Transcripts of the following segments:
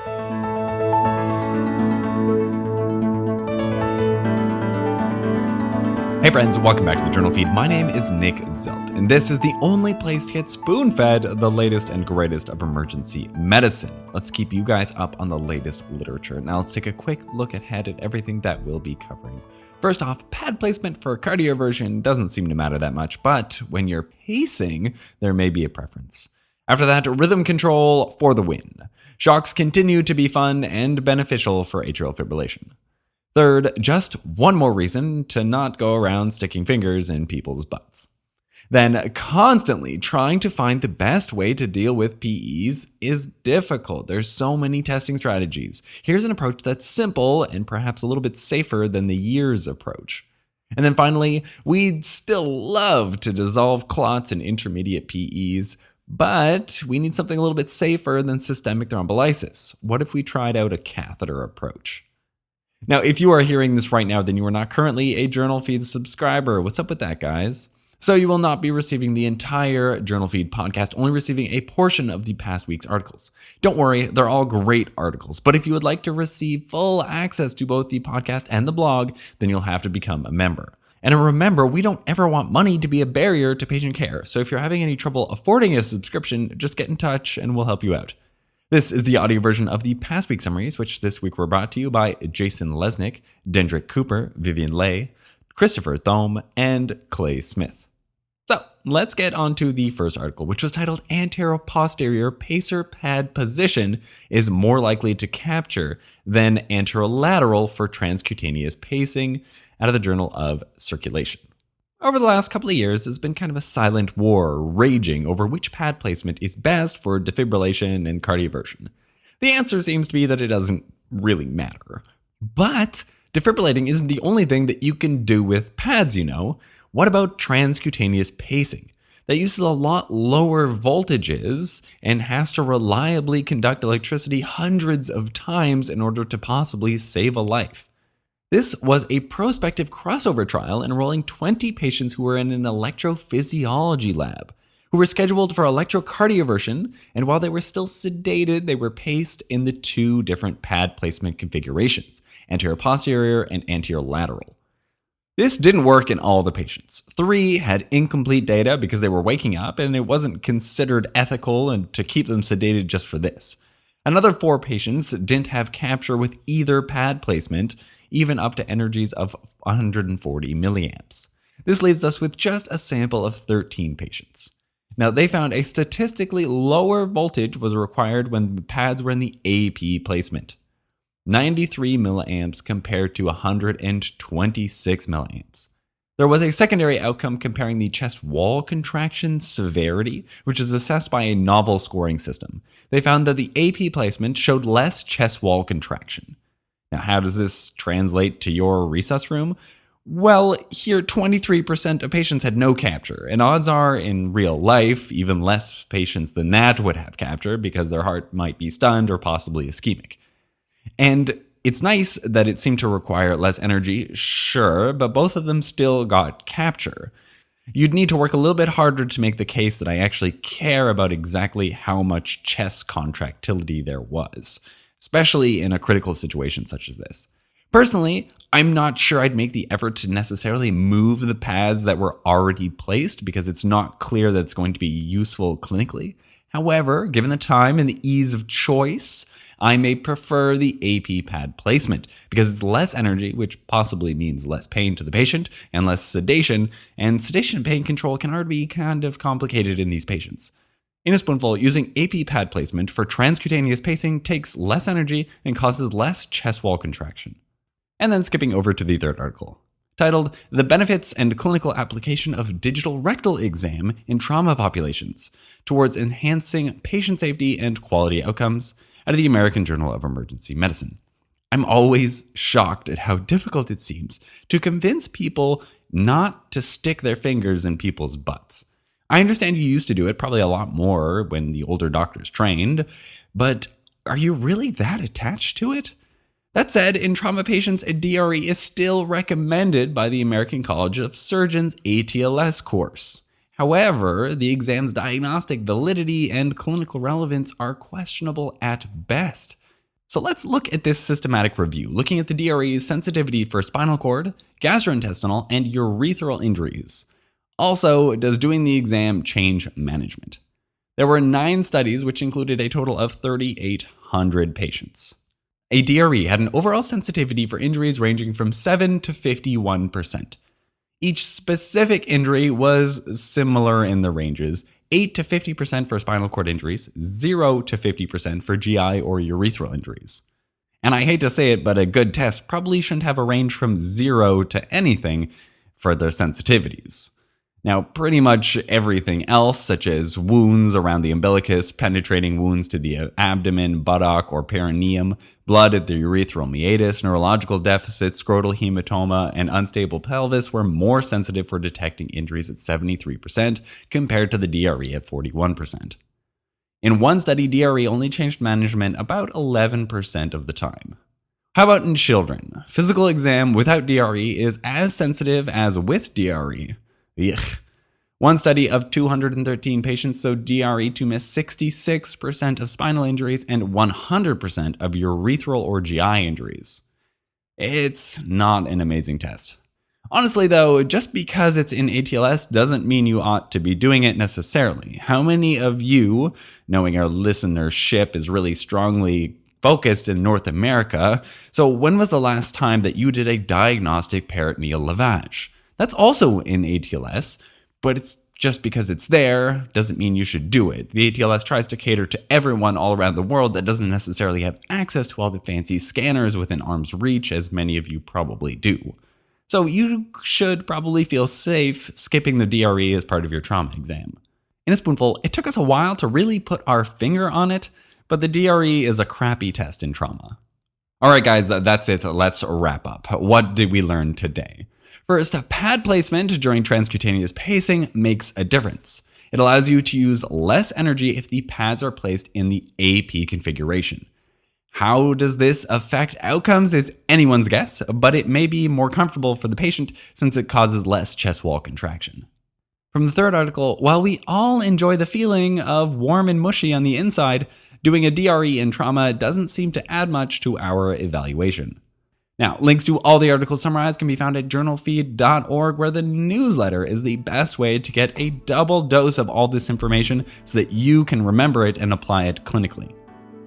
Hey friends, welcome back to the Journal Feed. My name is Nick Zelt, and this is the only place to get spoon-fed the latest and greatest of emergency medicine. Let's keep you guys up on the latest literature. Now let's take a quick look ahead at everything that we'll be covering. First off, pad placement for cardioversion doesn't seem to matter that much, but when you're pacing, there may be a preference. After that, rhythm control for the win. Shocks continue to be fun and beneficial for atrial fibrillation. Third, just one more reason to not go around sticking fingers in people's butts. Then, constantly trying to find the best way to deal with PEs is difficult. There's so many testing strategies. Here's an approach that's simple and perhaps a little bit safer than the years approach. And then finally, we'd still love to dissolve clots in intermediate PEs, but we need something a little bit safer than systemic thrombolysis. What if we tried out a catheter approach? Now, if you are hearing this right now, then you are not currently a JournalFeed subscriber. What's up with that, guys? So you will not be receiving the entire JournalFeed podcast, only receiving a portion of the past week's articles. Don't worry, they're all great articles. But if you would like to receive full access to both the podcast and the blog, then you'll have to become a member. And remember, we don't ever want money to be a barrier to patient care. So if you're having any trouble affording a subscription, just get in touch and we'll help you out. This is the audio version of the past week summaries, which this week were brought to you by Jason Lesnick, Dendrick Cooper, Vivian Lay, Christopher Thome, and Clay Smith. So let's get on to the first article, which was titled Anteroposterior Pacer Pad Position is More Likely to Capture Than Anterolateral for Transcutaneous Pacing, out of the Journal of Circulation. Over the last couple of years, there's been kind of a silent war raging over which pad placement is best for defibrillation and cardioversion. The answer seems to be that it doesn't really matter. But defibrillating isn't the only thing that you can do with pads, you know. What about transcutaneous pacing? That uses a lot lower voltages and has to reliably conduct electricity hundreds of times in order to possibly save a life. This was a prospective crossover trial enrolling 20 patients who were in an electrophysiology lab, who were scheduled for electrocardioversion, and while they were still sedated, they were paced in the two different pad placement configurations, anteroposterior and anterolateral. This didn't work in all the patients. 3 had incomplete data because they were waking up, and it wasn't considered ethical and to keep them sedated just for this. Another 4 patients didn't have capture with either pad placement, even up to energies of 140 milliamps. This leaves us with just a sample of 13 patients. Now, they found a statistically lower voltage was required when the pads were in the AP placement. 93 milliamps compared to 126 milliamps. There was a secondary outcome comparing the chest wall contraction severity, which is assessed by a novel scoring system. They found that the AP placement showed less chest wall contraction. Now, how does this translate to your resus room? Well, here 23% of patients had no capture, and odds are in real life, even less patients than that would have capture because their heart might be stunned or possibly ischemic. And it's nice that it seemed to require less energy, sure, but both of them still got capture. You'd need to work a little bit harder to make the case that I actually care about exactly how much chest contractility there was, especially in a critical situation such as this. Personally, I'm not sure I'd make the effort to necessarily move the pads that were already placed because it's not clear that it's going to be useful clinically. However, given the time and the ease of choice, I may prefer the AP pad placement because it's less energy, which possibly means less pain to the patient and less sedation, and sedation and pain control can already be kind of complicated in these patients. In a spoonful, using AP pad placement for transcutaneous pacing takes less energy and causes less chest wall contraction. And then skipping over to the third article, titled The Benefits and Clinical Application of Digital Rectal Exam in Trauma Populations Towards Enhancing Patient Safety and Quality Outcomes, out of the American Journal of Emergency Medicine. I'm always shocked at how difficult it seems to convince people not to stick their fingers in people's butts. I understand you used to do it probably a lot more when the older doctors trained, but are you really that attached to it? That said, in trauma patients, a DRE is still recommended by the American College of Surgeons ATLS course. However, the exam's diagnostic validity and clinical relevance are questionable at best. So let's look at this systematic review, looking at the DRE's sensitivity for spinal cord, gastrointestinal, and urethral injuries. Also, does doing the exam change management? There were 9 studies, which included a total of 3,800 patients. A DRE had an overall sensitivity for injuries ranging from 7 to 51%. Each specific injury was similar in the ranges: 8 to 50% for spinal cord injuries, 0 to 50% for GI or urethral injuries. And I hate to say it, but a good test probably shouldn't have a range from 0 to anything for their sensitivities. Now, pretty much everything else, such as wounds around the umbilicus, penetrating wounds to the abdomen, buttock, or perineum, blood at the urethral meatus, neurological deficits, scrotal hematoma, and unstable pelvis were more sensitive for detecting injuries at 73% compared to the DRE at 41%. In one study, DRE only changed management about 11% of the time. How about in children? Physical exam without DRE is as sensitive as with DRE. Yuck. One study of 213 patients showed DRE to miss 66% of spinal injuries and 100% of urethral or GI injuries. It's not an amazing test. Honestly though, just because it's in ATLS doesn't mean you ought to be doing it necessarily. How many of you, knowing our listenership is really strongly focused in North America, so when was the last time that you did a diagnostic peritoneal lavage? That's also in ATLS, but it's just because it's there doesn't mean you should do it. The ATLS tries to cater to everyone all around the world that doesn't necessarily have access to all the fancy scanners within arm's reach, as many of you probably do. So you should probably feel safe skipping the DRE as part of your trauma exam. In a spoonful, it took us a while to really put our finger on it, but the DRE is a crappy test in trauma. Alright guys, that's it. Let's wrap up. What did we learn today? First, pad placement during transcutaneous pacing makes a difference. It allows you to use less energy if the pads are placed in the AP configuration. How does this affect outcomes is anyone's guess, but it may be more comfortable for the patient since it causes less chest wall contraction. From the third article, while we all enjoy the feeling of warm and mushy on the inside, doing a DRE in trauma doesn't seem to add much to our evaluation. Now, links to all the articles summarized can be found at JournalFeed.org, where the newsletter is the best way to get a double dose of all this information so that you can remember it and apply it clinically.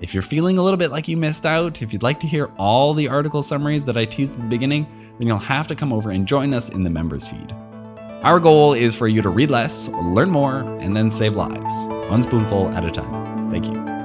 If you're feeling a little bit like you missed out, if you'd like to hear all the article summaries that I teased at the beginning, then you'll have to come over and join us in the members feed. Our goal is for you to read less, learn more, and then save lives, one spoonful at a time. Thank you.